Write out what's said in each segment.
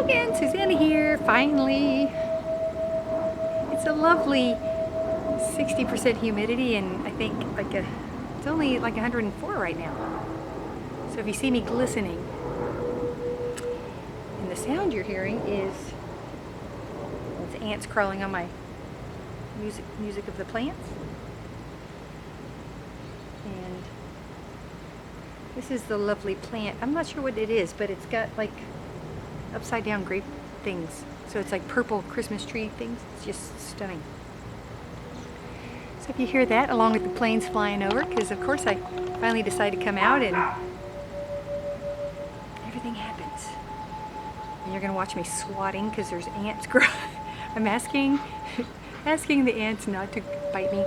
again, Susanna here, finally. It's a lovely 60% humidity and I think it's only like 104 right now. So if you see me glistening, and the sound you're hearing is it's ants crawling on my music of the plants. And this is the lovely plant. I'm not sure what it is, but it's got like upside down grape things. So it's like purple Christmas tree things. It's just stunning. So if you hear that along with the planes flying over, because of course I finally decided to come out and everything happens. And you're gonna watch me swatting because there's ants growing. I'm asking the ants not to bite me.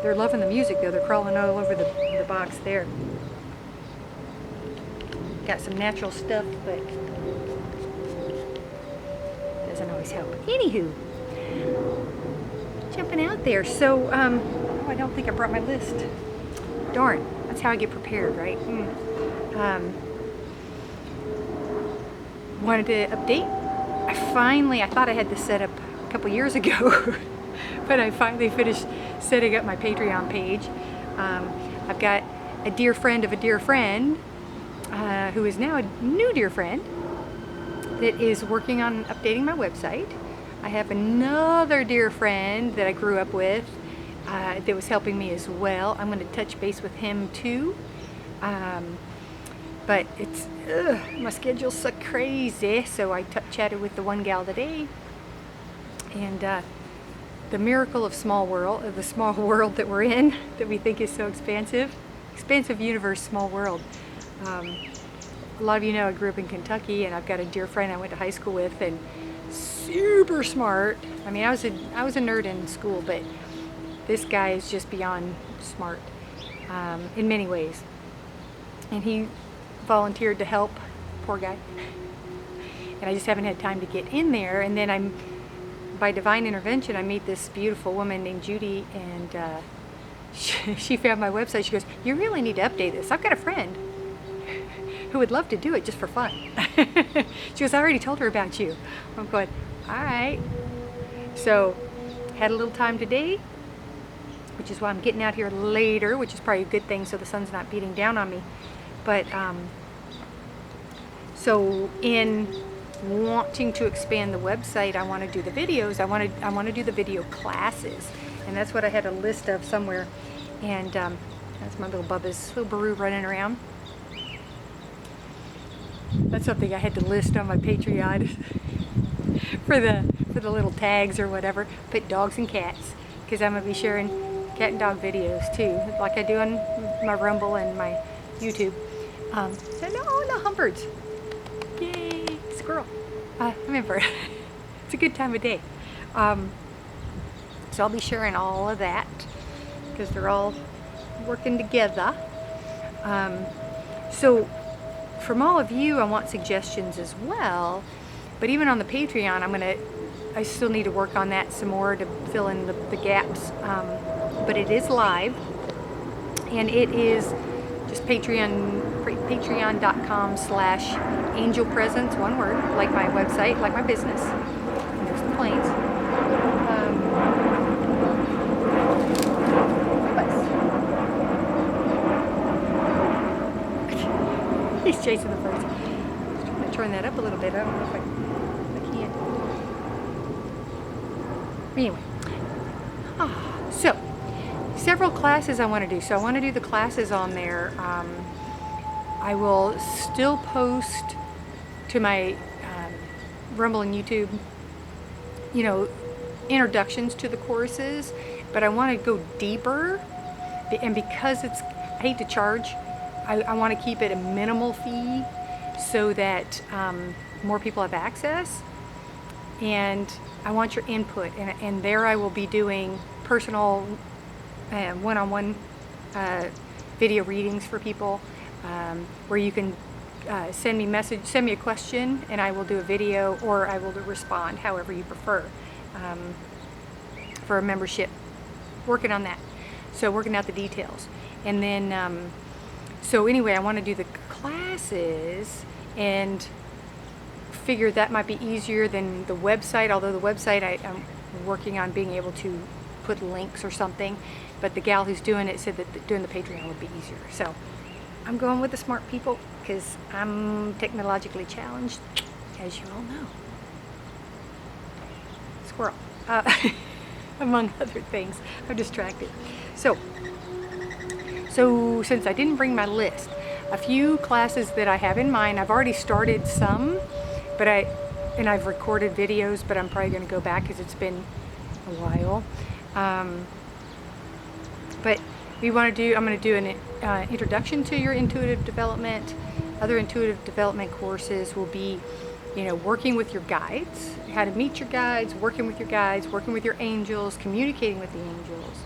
They're loving the music though. They're crawling all over the box there. Got some natural stuff, but doesn't always help. Anywho, jumping out there. So, oh, I don't think I brought my list. Darn, that's how I get prepared, right? Wanted to update. I thought I had this set up a couple years ago, but I finally finished setting up my Patreon page. I've got a dear friend of a dear friend, who is now a new dear friend, that is working on updating my website. I have another dear friend that I grew up with that was helping me as well. I'm going to touch base with him too. But it's, my schedule's so crazy, so I chatted with the one gal today. And the miracle of the small world that we're in, that we think is so expansive universe, small world. A lot of you know I grew up in Kentucky, and I've got a dear friend I went to high school with, and super smart. I mean, I was a nerd in school, but this guy is just beyond smart in many ways. And he volunteered to help, poor guy. And I just haven't had time to get in there. And then by divine intervention, I meet this beautiful woman named Judy, and she found my website. She goes, "You really need to update this. I've got a friend who would love to do it just for fun." She goes, "I already told her about you." I'm going, all right. So had a little time today, which is why I'm getting out here later, which is probably a good thing so the sun's not beating down on me. But so in wanting to expand the website, I want to do the videos. I want to do the video classes, and that's what I had a list of somewhere. And that's my little Bubba's little Baru running around. That's something I had to list on my Patreon for the little tags or whatever. Put dogs and cats, because I'm gonna be sharing cat and dog videos too, like I do on my Rumble and my YouTube. So no hummingbirds. Yay, squirrel. I'm in for it. It's a good time of day. So I'll be sharing all of that because they're all working together. So from all of you, I want suggestions as well. But even on the Patreon, I still need to work on that some more to fill in the gaps. But it is live, and it is just patreon.com/angelpresence, one word, like my website, like my business. And there's the planes. He's chasing the birds. I'm trying to turn that up a little bit. I don't know if I can't. Anyway. So, several classes I want to do. So I want to do the classes on there. I will still post to my Rumble and YouTube, introductions to the courses, but I want to go deeper. And because I hate to charge, I want to keep it a minimal fee so that more people have access. And I want your input, and there I will be doing personal one-on-one video readings for people, where you can send me a question, and I will do a video, or I will respond, however you prefer, for a membership. Working on that. So working out the details. And then So anyway, I want to do the classes and figured that might be easier than the website, although the website I'm working on being able to put links or something, but the gal who's doing it said that doing the Patreon would be easier. So I'm going with the smart people because I'm technologically challenged, as you all know. Squirrel. Among other things. I'm distracted. So since I didn't bring my list, a few classes that I have in mind, I've already started some, but I've recorded videos, but I'm probably going to go back because it's been a while. But I'm going to do an introduction to your intuitive development. Other intuitive development courses will be, working with your guides, how to meet your guides, working with your guides, working with your angels, communicating with the angels.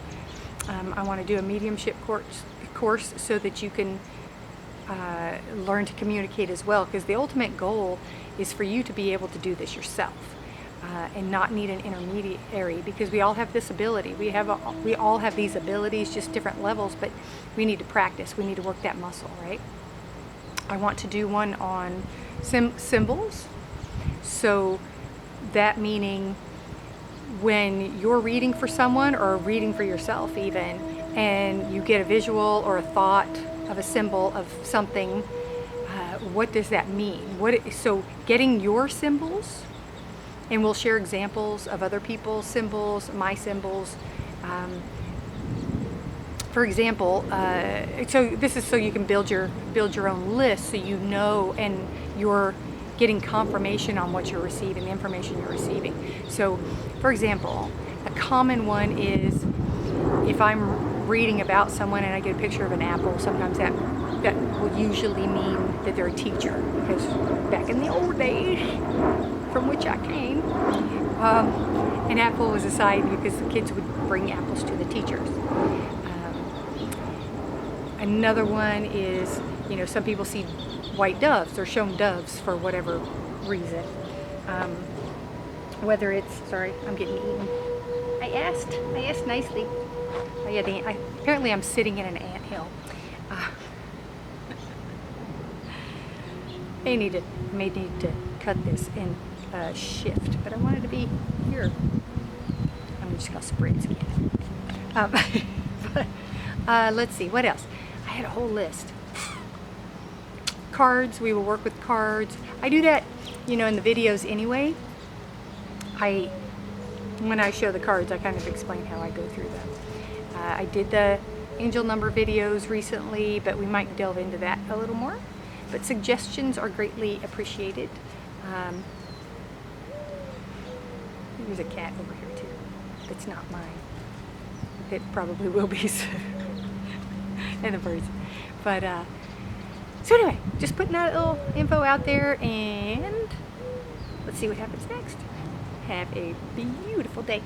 I want to do a mediumship course so that you can learn to communicate as well, because the ultimate goal is for you to be able to do this yourself and not need an intermediary, because we all have this ability. We all have these abilities, just different levels, but we need to practice. We need to work that muscle, right? I want to do one on symbols. So that meaning when you're reading for someone or reading for yourself even, and you get a visual or a thought of a symbol of something, what does that mean? So getting your symbols, and we'll share examples of other people's symbols, my symbols. For example, so this is so you can build your own list, so you know, and you're getting confirmation on what you're receiving, the information you're receiving. So, for example, a common one is if I'm reading about someone and I get a picture of an apple, sometimes that will usually mean that they're a teacher, because back in the old days, from which I came, an apple was a sign because the kids would bring apples to the teachers. Another one is, some people see white doves or shown doves for whatever reason. Whether it's, sorry, I'm getting eaten. I asked nicely. Apparently I'm sitting in an anthill. May need to cut this and shift, but I wanted to be here. I'm just gonna spray it again. Let's see, what else? I had a whole list. Cards, we will work with cards. I do that, in the videos anyway. When I show the cards, I kind of explain how I go through them. I did the angel number videos recently, but we might delve into that a little more. But suggestions are greatly appreciated. There's a cat over here too. It's not mine. It probably will be soon. And the birds. But so anyway, just putting that little info out there, and let's see what happens next. Have a beautiful day.